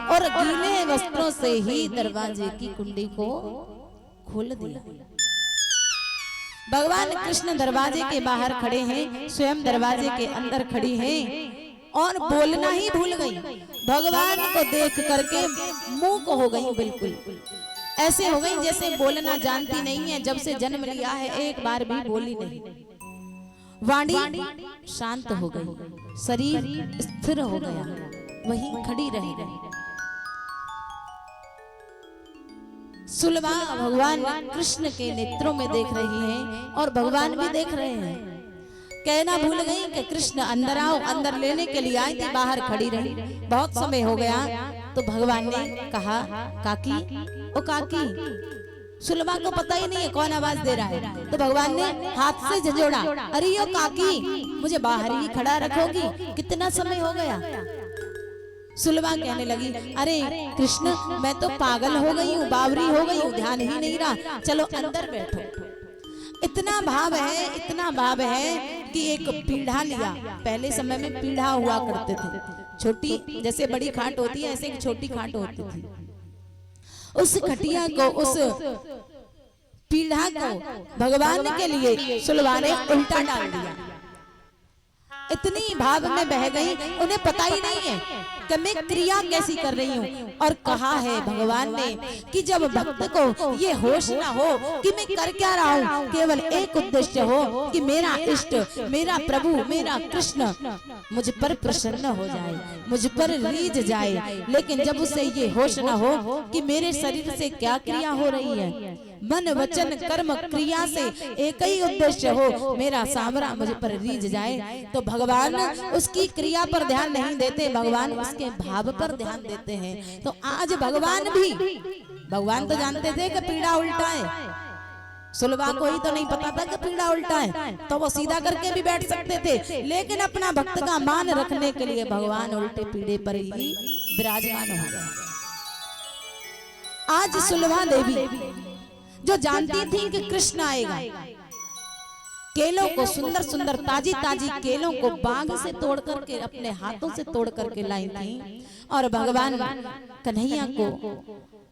और गीले वस्त्रों से ही दरवाजे की कुंडी को खोल दिया। भगवान कृष्ण दरवाजे के बाहर खड़े हैं, स्वयं दरवाजे के अंदर खड़ी हैं और बोलना ही भूल गई। भगवान को देख करके मुंह को हो गई, बिल्कुल ऐसे हो गई जैसे बोलना जानती नहीं है। जब से जन्म लिया है एक बार भी बोली नहीं। वाणी शांत हो गई, शरीर स्थिर हो गया, वहीं खड़ी रह गई। सुलभा भगवान कृष्ण के नेत्रों में देख रही है और भगवान भी देख रहे हैं। कहना भूल गई कि कृष्ण अंदर आओ, अंदर लेने के लिए आई थी, बाहर खड़ी रही। बहुत समय हो गया तो भगवान ने कहा, काकी ओ काकी। सुलभा को पता ही नहीं है कौन आवाज दे रहा है, तो भगवान ने हाथ से झंझोड़ा, अरे ओ काकी, मुझे बाहर ही खड़ा रखोगी, कितना समय हो गया। सुलभा कहने लगी, अरे कृष्ण मैं तो पागल हो गई हूँ, बावरी हो गई हूँ, ध्यान ही नहीं रहा, चलो अंदर बैठो। इतना भाव है, इतना भाव है कि एक पीढ़ा लिया। पहले समय में पीढ़ा हुआ करते थे, छोटी जैसे बड़ी खाट होती है ऐसे एक छोटी खाट होती थी। उस खटिया को, उस पीढ़ा को भगवान के लिए सुलभा ने उल्टा डाल दिया। इतनी भाव में बह गई, उन्हें पता ही नहीं है कि मैं क्रिया कैसी कर रही हूँ। और कहा है भगवान ने कि जब भक्त को ये होश ना हो कि मैं कर क्या रहा हूँ, केवल एक उद्देश्य हो कि मेरा इष्ट, मेरा प्रभु, मेरा कृष्ण मुझ पर प्रसन्न हो जाए, मुझ पर रीझ जाए। लेकिन जब उसे ये होश ना हो कि मेरे शरीर से क्या क्रिया हो रही है, मन वचन कर्म क्रिया से एक ही उद्देश्य हो, मेरा सामरा मुझ पर रीझ जाए, तो भगवान उसकी क्रिया पर ध्यान नहीं देते, भगवान उसके भाव पर ध्यान देते हैं। तो आज भगवान तो जानते थे कि पीड़ा उल्टा है, सुलभा को ही तो नहीं पता था कि पीड़ा उल्टा है, तो वो सीधा करके भी बैठ सकते थे। लेकिन अपना भक्त का मान रखने के लिए भगवान उल्टे पीड़े पर ही विराजमान हो गए। आज सुलभा देवी जो जानती थी कि कृष्ण आएगा, केलों को, सुंदर सुंदर ताजी ताजी केलों को बाग से तोड़ करके, अपने हाथों से तोड़ करके लाई थी और भगवान कन्हैया को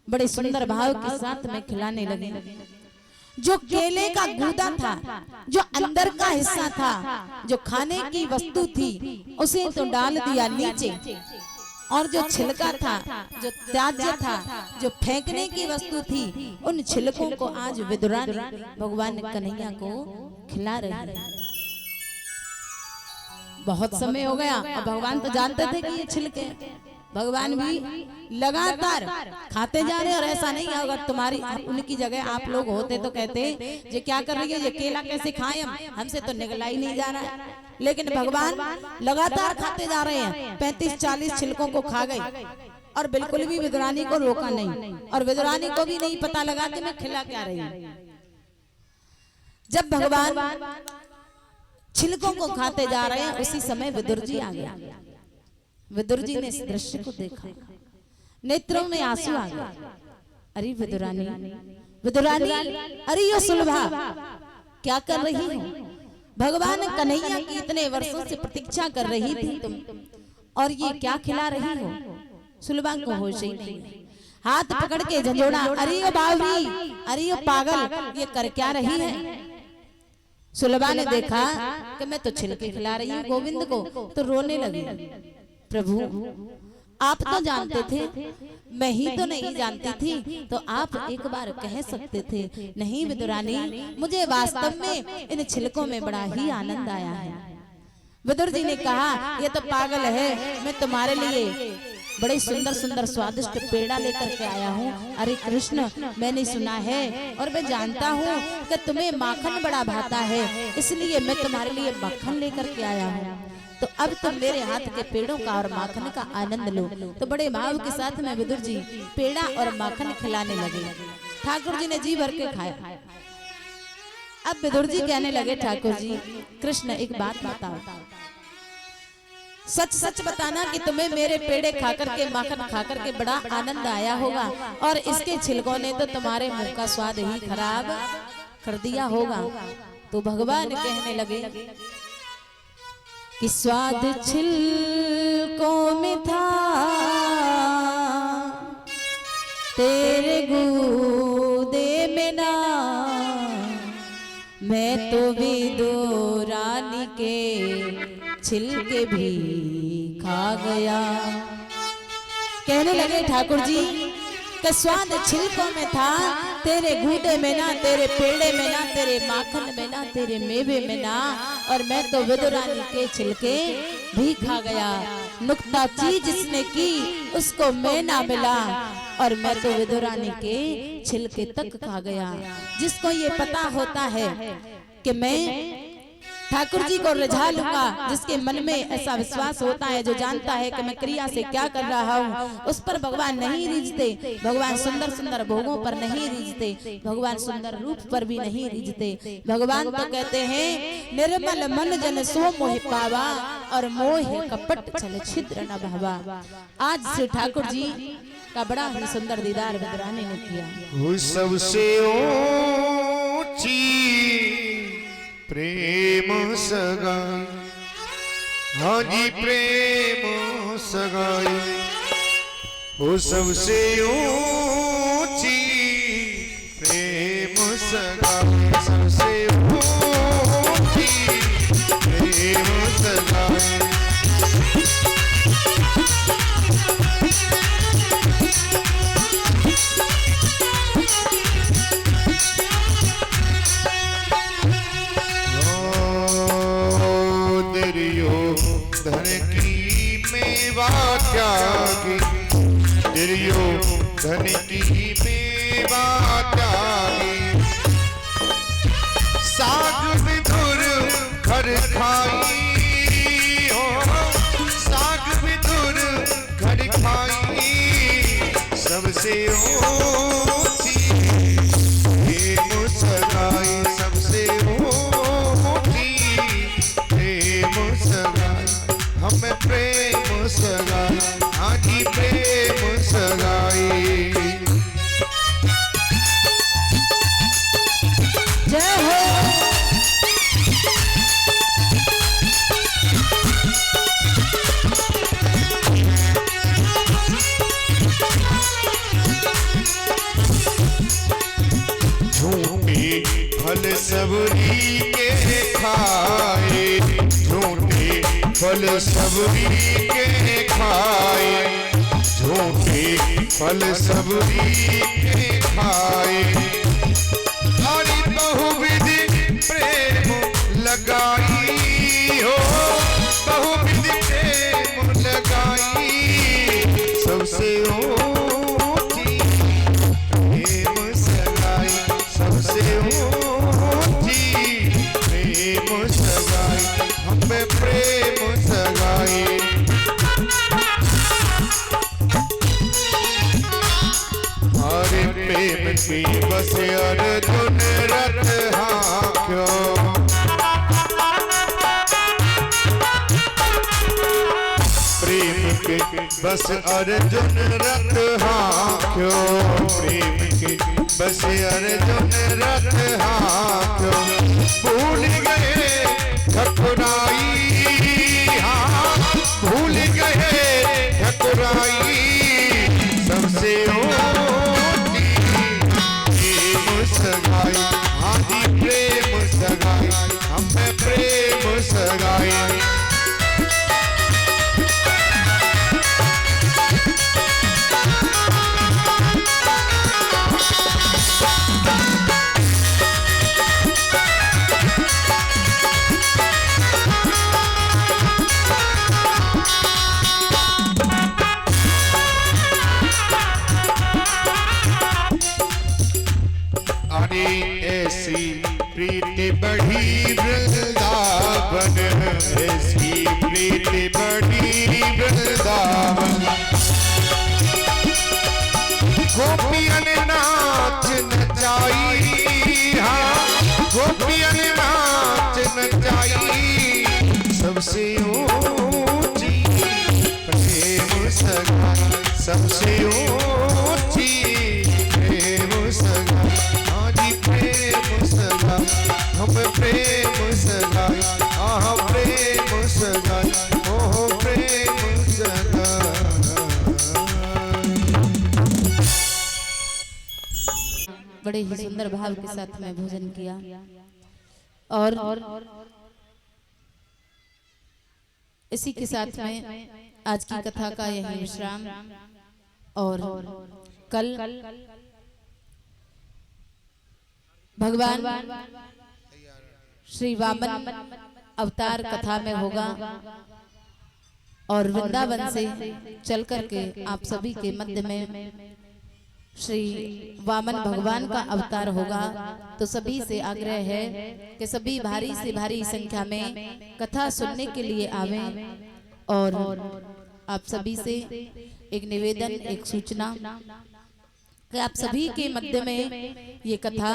बड़े सुंदर भाव के साथ में खिलाने लगे। जो केले का गूदा था, जो अंदर का हिस्सा था, जो खाने की वस्तु थी, उसे तो डाल दिया नीचे, और जो छिलका था, जो त्याज्य था, जो फेंकने की वस्तु थी, उन छिलकों को आज विदुरानी भगवान कन्हैया को खिला रही है। बहुत समय हो गया और भगवान तो जानते थे कि ये छिलके, भगवान भी लगातार खाते जा रहे। और ऐसा नहीं है, अगर तुम्हारी उनकी जगह आप लोग होते तो कहते ये क्या कर रही है, ये केला कैसे खाएं, हमसे तो निगला ही नहीं जा रहा है। लेकिन भगवान लगातार खाते जा रहे हैं, 35-40 छिलकों को खा गए और बिल्कुल भी विदुरानी को रोका नहीं, और विदुरानी को भी नहीं पता लगा कि मैं खिला क्या रही हूं। जब भगवान छिलकों को खाते जा रहे हैं, उसी समय विदुर जी आ गया। विदुर जी ने इस दृश्य को देखा, नेत्रों में आंसू आ गए। अरे विदुरानी, विदुरानी, अरे यो सुलभा क्या कर रही हो? भगवान कन्हैया की इतने वर्षों से प्रतीक्षा कर रही थी तुम, और ये क्या खिला रही हो? सुलभा को होश ही नहीं, हाथ पकड़ के झंझोड़ा, अरे ओ बावरी, अरे ओ पागल, ये कर क्या रही है? सुलभा ने देखा कि मैं तो छिलके खिला रही हूँ गोविंद को, तो रोने लगी। प्रभु आप तो जानते थे, मैं ही तो नहीं जानती थी, तो आप एक बार कह सकते थे। नहीं विदुरानी, मुझे वास्तव में इन छिलकों में बड़ा ही आनंद आया है। विदुर जी ने कहा, ये तो पागल है, मैं तुम्हारे लिए बड़े सुंदर सुंदर स्वादिष्ट पेड़ा लेकर के आया हूँ। अरे कृष्ण, मैंने सुना है और मैं जानता हूँ कि तुम्हें माखन बड़ा भाता है, इसलिए मैं तुम्हारे लिए माखन लेकर के आया हूँ। तो अब तुम मेरे हाथ के पेड़ों का और माखन का आनंद लो। तो बड़े भाव के साथ में विदुर जी पेड़ा और माखन खिलाने लगे। ठाकुर जी ने जी भर के खाया। अब विदुर जी कहने लगे, ठाकुर जी, कृष्ण एक बात बताओ, सच सच बताना कि तुम्हें मेरे पेड़े खाकर के, माखन खाकर के बड़ा आनंद आया होगा, और इसके छिलकों ने तो तुम्हारे मुंह का स्वाद ही खराब कर दिया होगा। तो भगवान कहने लगे कि स्वाद छिलकों में था, तेरे गूदे में ना मैं तो विदुरानी के छिलके भी खा गया। कहने लगे ठाकुर जी कि स्वाद छिलकों में था, तेरे गूदे में ना, तेरे पेड़े में ना, तेरे माखन में ना, तेरे मेवे में ना, और मैं तो विदुरानी के छिलके भी खा गया। नुक्ता चीज जिसने की उसको मैं ना मिला, और मैं तो विदुरानी के छिलके तक खा गया। जिसको ये पता होता है कि मैं ठाकुर जी को रिझा लूंगा, जिसके मन में ऐसा विश्वास होता है, जो जानता है कि मैं क्रिया से क्या कर रहा हूँ, उस पर भगवान नहीं रीझते। भगवान सुंदर सुंदर भोगों पर नहीं रीझते, भगवान सुंदर रूप पर भी नहीं रीझते। भगवान तो कहते हैं निर्मल मन जन सो मोह पावा, और मोह कपट छल छिद्र न भावा। आज से ठाकुर जी का बड़ा ही सुंदर दीदार विदुरानी ने किया। सबसे ऊंची प्रेम सगाई, हाँ जी प्रेम सगाई, वो सबसे ऊंची प्रेम सगाई, सबसे ऊंची प्रेम सगाई। धन की मेवा त्यागी, दिरियो धन की मेवा त्यागी, साग विधुर घर खाई हो, साग विधुर घर खाई, सबसे ऊंची प्रेम सगाई, सबसे ऊंची प्रेम सगाई, हमें प्रेम सगाई, आजी प्रेम सगाई। जय हो। झूठे फल सबरी के खाए, झूठे फल सबरी के खाए, झूठे फल सबरी के खाए, हरि बहुविधि प्रेम लगाई हो, बहुविधि प्रेम लगाई, सबसे ऊंची प्रेम सगाई, सबसे ऊंची प्रेम सगाई, हमें प्रेम सगाई। हरे प्रेम की बस अर्जुन रथ हांक्यो, प्रेम के बस अर्जुन रथ हांक्यो, प्रेम के बस अर्जुन रथ हांक्यो, भूल गए ठकुराई, हाँ भूल गए ठकुराई, सबसे ऊंची प्रेम सगाई, आदि प्रेम सगाई, हमें प्रेम सगाई। ऐसी प्रीति बढ़ी वृंदावन, ऐसी प्रीति बढ़ी वृंदावन, गोपियन नाच नचाई, हाँ गोपियन नाच नचाई, सबसे ऊंची प्रेम सगाई, सबसे ऊंची प्रेम सगाई, प्रेम सगाई, हम प्रेम सगाई, आह प्रेम सगाई, ओह प्रेम सगाई। बड़े ही सुंदर भाव के साथ में भोजन किया। और इसी के साथ में आज की कथा का यही विश्राम। और कल भगवान श्री वामन अवतार कथा में होगा और वृंदावन से चल करके आप सभी के मध्य में श्री वामन भगवान का अवतार होगा। तो सभी से आग्रह है कि सभी भारी से भारी संख्या में कथा सुनने के लिए आवें। और आप सभी से एक निवेदन, एक सूचना कि आप सभी के मध्य में ये कथा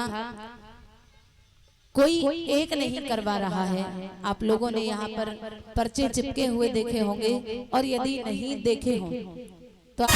कोई एक नहीं करवा रहा है। आप लोगों ने यहाँ पर पर्चे चिपके हुए देखे होंगे, और यदि नहीं देखे हों तो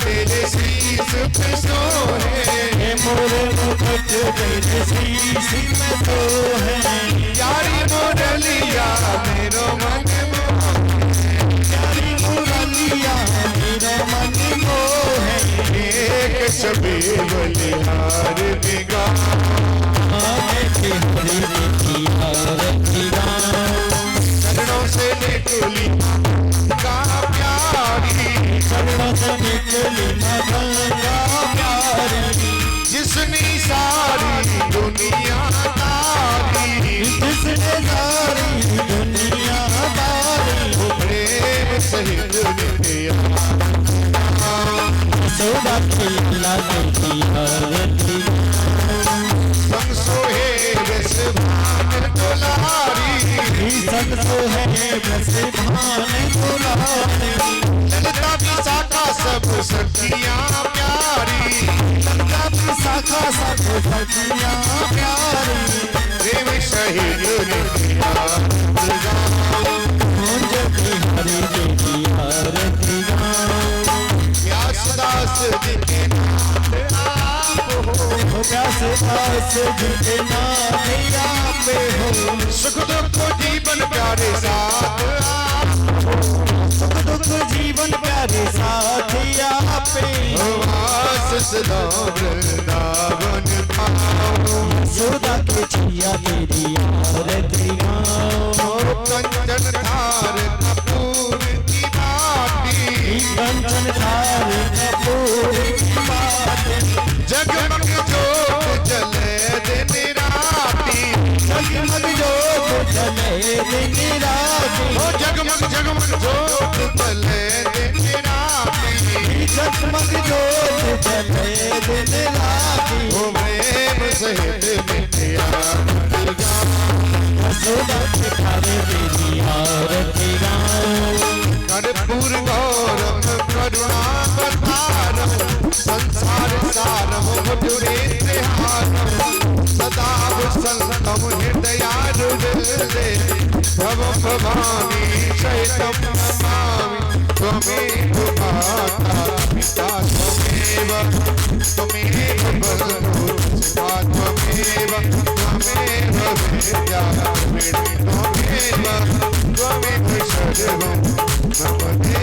तेरे शीश पे सोहे मोरे मुकुट तेरे शीश में सोहे यारी मुरलिया मेरो मन यारी मुरलिया मेरो मन मोहे एक छवि बलिहार निगाह चरणों से निकली का प्यारी चरणों से निकली गंगा प्यारी जिसने सारी दुनिया तारी जिसने सारी दुनिया तारी वो प्रेम सहित नित्या सौदा खिला संग सोहे रस भान दुलारी संग सोहे रस भान दुलारी ललिता विशाखा सब सखियां प्यारी ललिता विशाखा सब सखियां प्यारी प्रेम शहीद नित्या मुझ हरि जी आरती व्यासदास जी के नाथ आप हो व्यासदास जी के नाथ आप हो सुख दुख जीवन प्यारे साथ आप सुख दुख जीवन प्यारे साथ आप वास सदा वृंदावन पाओ सुधा के छिया तेरी आरती गाओ कंचन थार कपूर की बाती कंचन थार कपूर की बाती जगमग जोत जले दिन राती जगमग जोत जले दिन राती ओ जगमग जगमग जोत जले दिन राती जगमग जोत जले दिन राती ओ प्रेम सहित मिट्टिया यशोदा के थारे तेरी आरती गाओ कर्पूर गौरम करुणावतारम संसार सारम मधुरेन्द्र हारम सदा वसंतम हृदयारुदे भवं भवानी चैतम नमामि त्वमेव माता पिता त्वमेव बन्धुः सखा त्वमेव विद्या त्वमेव सर्वं मम